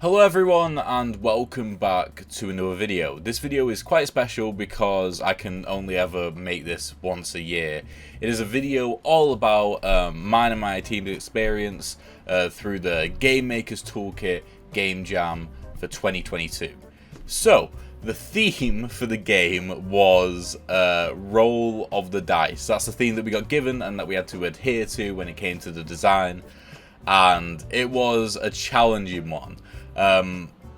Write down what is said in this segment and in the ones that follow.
Hello everyone and welcome back to another video. This video is quite special because I can only ever make this once a year. It is a video all about mine and my team's experience through the Game Maker's Toolkit Game Jam for 2022. So, the theme for the game was Roll of the Dice. That's the theme that we got given and that we had to adhere to when it came to the design. And it was a challenging one.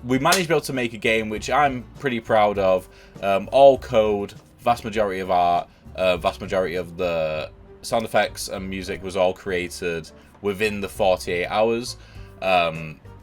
We managed to be able to make a game which I'm pretty proud of. All code, vast majority of art, vast majority of the sound effects and music was all created within the 48 hours.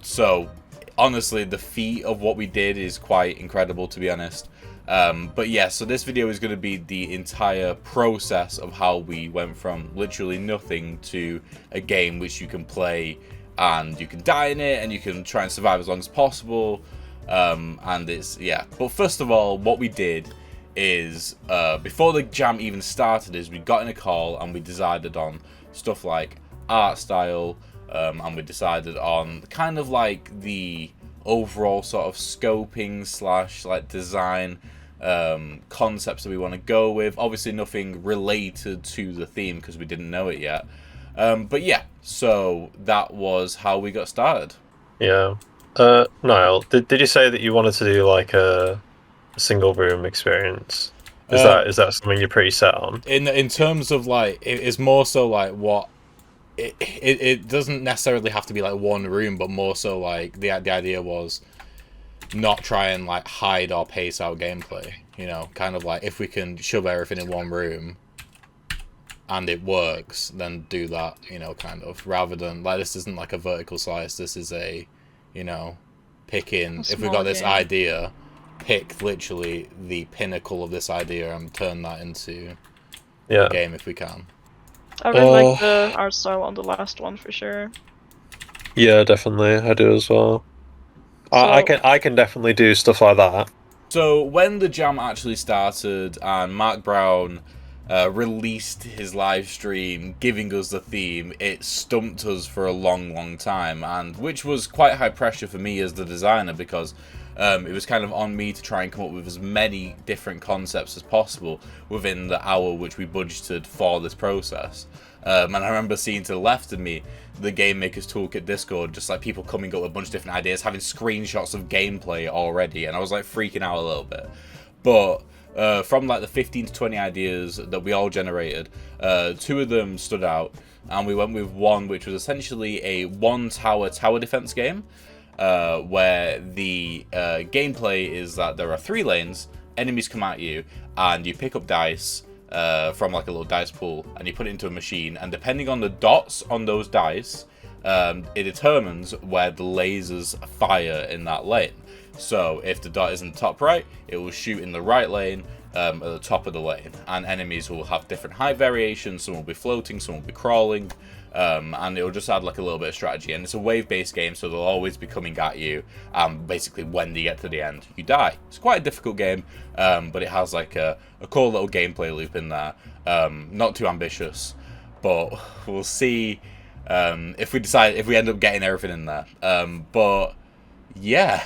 So honestly, the feat of what we did is quite incredible, to be honest. But yeah, so this video is going to be the entire process of how we went from literally nothing to a game which you can play and you can die in it and you can try and survive as long as possible. And it's, yeah. But first of all, what we did is, before the jam even started, is we got in a call and we decided on stuff like art style, and we decided on kind of like the overall sort of scoping slash like design concepts that we want to go with. Obviously nothing related to the theme because we didn't know it yet. But yeah, so that was how we got started. Yeah. Niall, did you say that you wanted to do like a single room experience? Is that something you're pretty set on? In terms of like, it's more so like what it doesn't necessarily have to be like one room, but more so like the idea was not try and like hide or pace out gameplay. You know, kind of like if we can shove everything in one room and it works, then do that, you know, kind of, rather than like, this isn't like a vertical slice, this is a, you know, picking, if we got this idea, pick literally the pinnacle of this idea and turn that into a game if we can. I really like the art style on the last one for sure. Yeah, definitely, I do as well. So, I can definitely do stuff like that. So when the jam actually started and Mark Brown released his live stream giving us the theme, it stumped us for a long time, and which was quite high pressure for me as the designer, because it was kind of on me to try and come up with as many different concepts as possible within the hour which we budgeted for this process. And I remember seeing to the left of me the Game Maker's Toolkit Discord, just like people coming up with a bunch of different ideas, having screenshots of gameplay already, and I was like freaking out a little bit. But from like the 15 to 20 ideas that we all generated, 2 of them stood out, and we went with one which was essentially a one tower defense game, where the gameplay is that there are 3 lanes, enemies come at you, and you pick up dice from like a little dice pool, and you put it into a machine, and depending on the dots on those dice, it determines where the lasers fire in that lane. So if the dot is in the top right, it will shoot in the right lane at the top of the lane, and enemies will have different height variations. Some will be floating, some will be crawling, and it will just add like a little bit of strategy. And it's a wave-based game, so they'll always be coming at you, and basically when you get to the end, you die. It's quite a difficult game, but it has like a cool little gameplay loop in there. Not too ambitious, but we'll see if we end up getting everything in there. But yeah.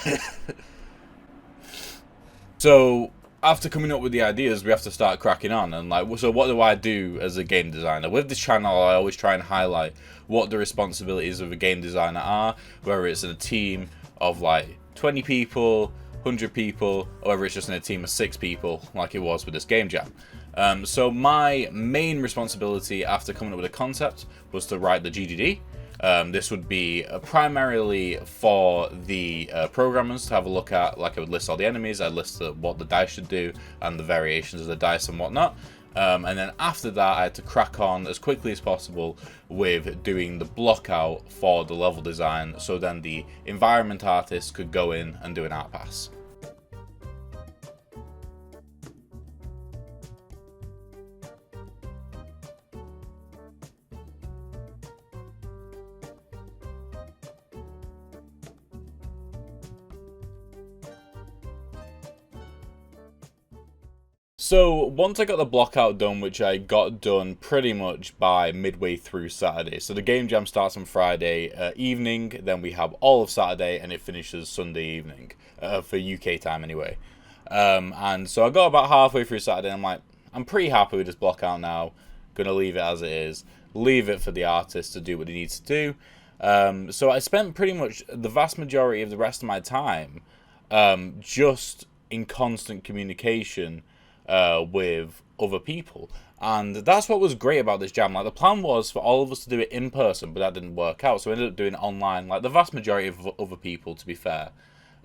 So after coming up with the ideas, we have to start cracking on. And like, so what do I do as a game designer? With this channel, I always try and highlight what the responsibilities of a game designer are, whether it's in a team of like 20 people, 100 people, or whether it's just in a team of 6 people, like it was with this game jam. So my main responsibility after coming up with a concept was to write the GDD. This would be primarily for the programmers to have a look at. Like, I would list all the enemies, I'd list what the dice should do and the variations of the dice and whatnot. And then after that, I had to crack on as quickly as possible with doing the block out for the level design, so then the environment artist could go in and do an art pass. So once I got the block out done, which I got done pretty much by midway through Saturday. So the game jam starts on Friday evening, then we have all of Saturday, and it finishes Sunday evening for UK time anyway. And so I got about halfway through Saturday, and I'm like, I'm pretty happy with this block out now. Gonna leave it as it is. Leave it for the artist to do what he needs to do. So I spent pretty much the vast majority of the rest of my time just in constant communication with other people, and that's what was great about this jam. Like, the plan was for all of us to do it in person, but that didn't work out, so we ended up doing it online, like the vast majority of other people, to be fair.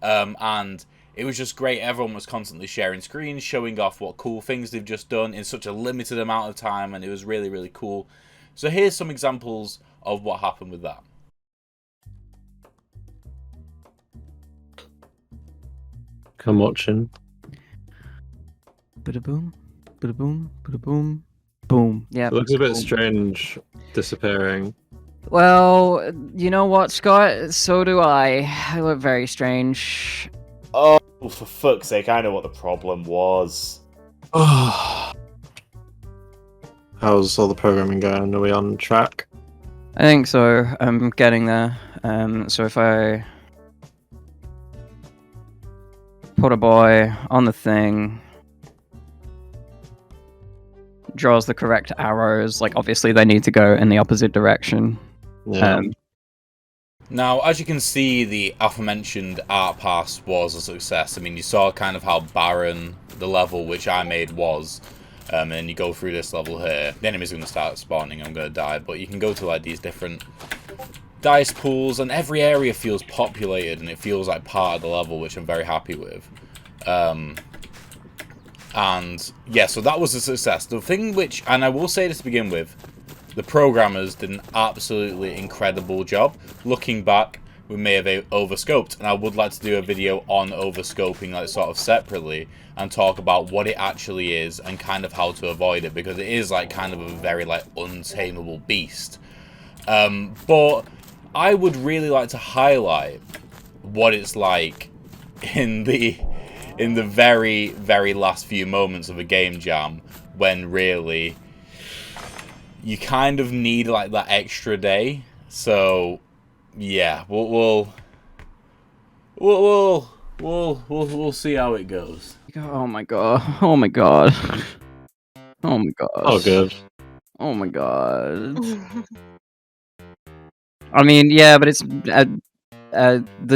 And it was just great. Everyone was constantly sharing screens, showing off what cool things they've just done in such a limited amount of time, and it was really, really cool. So here's some examples of what happened with that. Come watching. Bada boom, bada boom, bada boom, boom. Yeah. It looks a bit strange disappearing. Well, you know what, Scott? So do I. I look very strange. Oh, for fuck's sake, I know what the problem was. Oh. How's all the programming going? Are we on track? I think so. I'm getting there. So if I put a boy on the thing, draws the correct arrows, like obviously they need to go in the opposite direction. Yeah. Now, as you can see, the aforementioned art pass was a success. I mean, you saw kind of how barren the level which I made was. And then you go through this level here. The enemy's going to start spawning, I'm going to die. But you can go to like these different dice pools, and every area feels populated, and it feels like part of the level, which I'm very happy with. And yeah, so that was a success. The thing which, and I will say this to begin with, the programmers did an absolutely incredible job. Looking back, we may have overscoped, and I would like to do a video on overscoping, like, sort of separately, and talk about what it actually is and kind of how to avoid it, because it is like kind of a very like untamable beast. But I would really like to highlight what it's like in the very, very last few moments of a game jam, when really you kind of need like that extra day. So yeah, we'll see how it goes. Oh my god. Oh my god. Oh my god. Oh, good. Oh my god. I mean, yeah, but it's the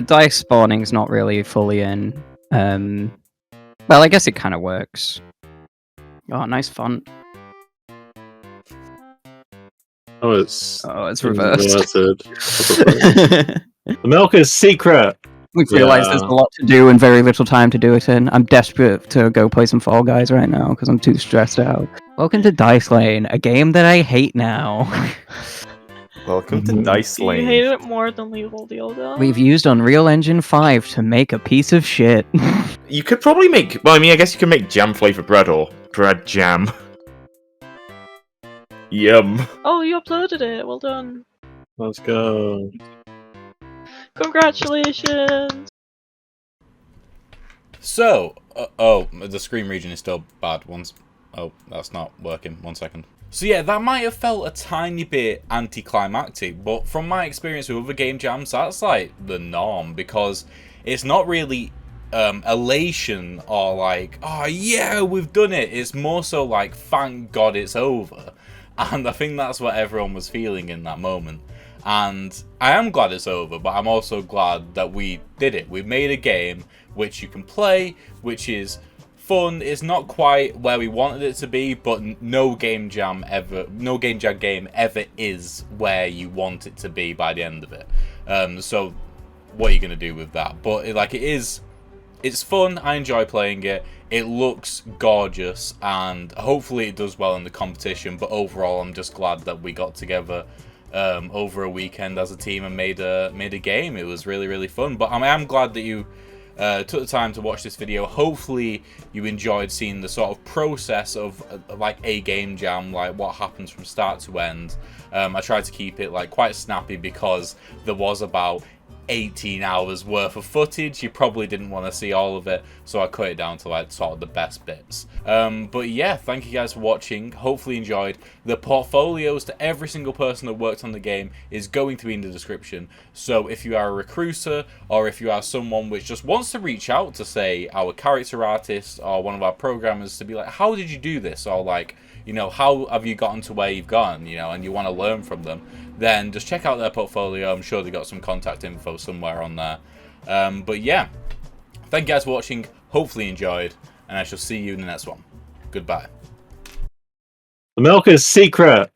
dice spawning's not really fully in. Well, I guess it kind of works. Oh, nice font. Oh, it's reversed. The milk is secret. We've realised there's a lot to do and very little time to do it in. I'm desperate to go play some Fall Guys right now because I'm too stressed out. Welcome to Dice Lane, a game that I hate now. Welcome to Dice Do you Lane. hate it more than Legal Deal though? We've used Unreal Engine 5 to make a piece of shit. You could probably make, well, I mean, I guess you can make jam flavored bread or bread jam. Yum. Oh, you uploaded it. Well done. Let's go. Congratulations. So, oh, the screen region is still bad. Oh, that's not working. 1 second. So yeah, that might have felt a tiny bit anticlimactic, but from my experience with other game jams, that's like the norm, because it's not really elation or like, oh yeah, we've done it. It's more so like, thank God it's over. And I think that's what everyone was feeling in that moment. And I am glad it's over, but I'm also glad that we did it. We made a game which you can play, which is fun. It's not quite where we wanted it to be, but no game jam game ever is where you want it to be by the end of it. So what are you gonna do with that? But it's fun. I enjoy playing it. It looks gorgeous, and hopefully it does well in the competition. But overall, I'm just glad that we got together over a weekend as a team and made a game. It was really, really fun. But I am glad that you took the time to watch this video. Hopefully you enjoyed seeing the sort of process of like a game jam, like what happens from start to end. I tried to keep it like quite snappy because there was about 18 hours worth of footage. You probably didn't want to see all of it, so I cut it down to like sort of the best bits. But yeah, thank you guys for watching. Hopefully you enjoyed. The portfolios to every single person that worked on the game is going to be in the description. So if you are a recruiter, or if you are someone which just wants to reach out to, say, our character artist or one of our programmers to be like, how did you do this? Or like, you know, how have you gotten to where you've gotten, you know, and you want to learn from them, then just check out their portfolio. I'm sure they got some contact info somewhere on there. But yeah, thank you guys for watching. Hopefully you enjoyed, and I shall see you in the next one. Goodbye. The milk is secret.